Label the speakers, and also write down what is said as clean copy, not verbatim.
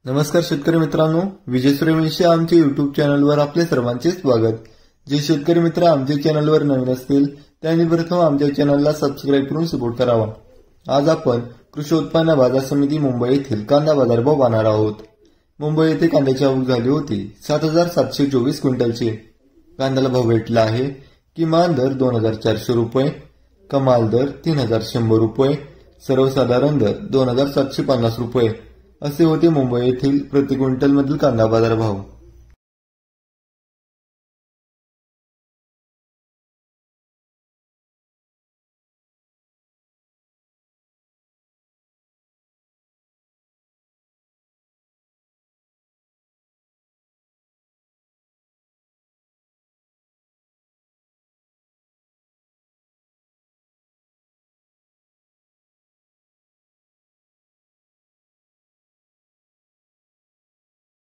Speaker 1: नमस्कार शेतकरी मित्रांनो, विजय सूर्यवंशी आमच्या युट्यूब चॅनलवर आपले सर्वांचे स्वागत। जे शेतकरी मित्र आमच्या चॅनलवर नवीन असतील त्यांनी प्रथम आमच्या चॅनलला सबस्क्राइब करून सपोर्ट करावा। आज आपण कृषी उत्पन्न बाजार समिती मुंबई येथील कांदा बाजारभाव पाहणार आहोत। मुंबई येथे कांद्याची आवक झाली होती 7724 क्विंटलची। कांद्याला भाव भेटला आहे किमान दर 2400 रुपये, कमाल दर 3100 रुपये, सर्वसाधारण दर 2750 रुपये असे होते मुंबई येथील प्रति क्विंटल मधील कांदा बाजार भाव।